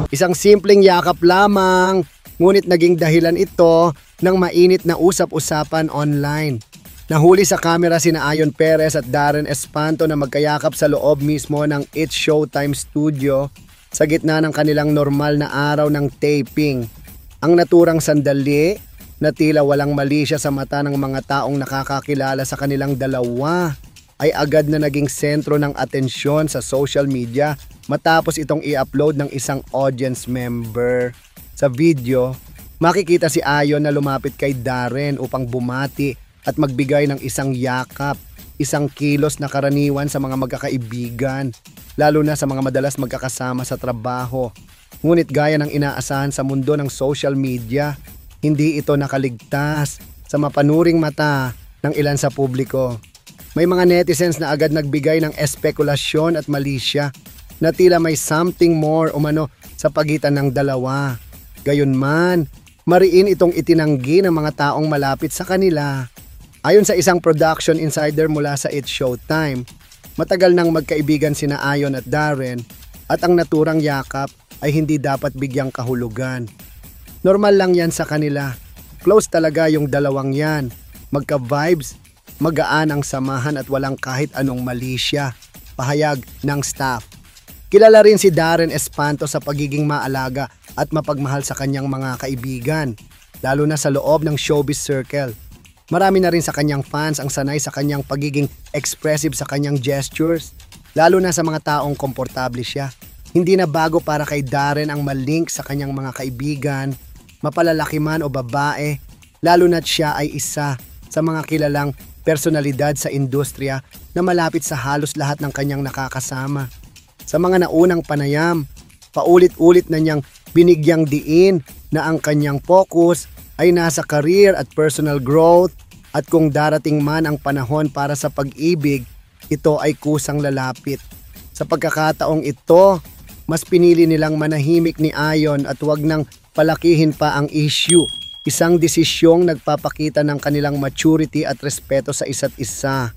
Isang simpleng yakap lamang, ngunit naging dahilan ito ng mainit na usap-usapan online. Nahuli sa kamera sina Ayon Perez at Darren Espanto na magkayakap sa loob mismo ng It's Showtime Studio sa gitna ng kanilang normal na araw ng taping. Ang naturang sandali na tila walang mali siya sa mata ng mga taong nakakakilala sa kanilang dalawa ay agad na naging sentro ng atensyon sa social media matapos itong i-upload ng isang audience member. Sa video, makikita si Ayon na lumapit kay Darren upang bumati at magbigay ng isang yakap, isang kilos na karaniwan sa mga magkakaibigan, lalo na sa mga madalas magkakasama sa trabaho. Ngunit gaya ng inaasahan sa mundo ng social media, hindi ito nakaligtas sa mapanuring mata ng ilan sa publiko. May mga netizens na agad nagbigay ng espekulasyon at malisya na tila may something more umano sa pagitan ng dalawa. Gayunman, mariin itong itinanggi ng mga taong malapit sa kanila. Ayon sa isang production insider mula sa It's Showtime, matagal nang magkaibigan sina Ayon at Darren at ang naturang yakap ay hindi dapat bigyang kahulugan. Normal lang yan sa kanila. Close talaga yung dalawang yan. Magka-vibes, magaan ang samahan at walang kahit anong malisya. Pahayag ng staff. Kilala rin si Darren Espanto sa pagiging maalaga at mapagmahal sa kanyang mga kaibigan, lalo na sa loob ng showbiz circle. Marami na rin sa kanyang fans ang sanay sa kanyang pagiging expressive sa kanyang gestures, lalo na sa mga taong komportable siya. Hindi na bago para kay Darren ang malink sa kanyang mga kaibigan, mapalalaki man o babae, lalo na't siya ay isa sa mga kilalang personalidad sa industriya na malapit sa halos lahat ng kanyang nakakasama. Sa mga naunang panayam, paulit-ulit na niyang binigyang diin na ang kanyang focus ay nasa career at personal growth at kung darating man ang panahon para sa pag-ibig, ito ay kusang lalapit. Sa pagkakataong ito, mas pinili nilang manahimik ni Ayon at wag nang palakihin pa ang issue. Isang desisyong nagpapakita ng kanilang maturity at respeto sa isa't isa.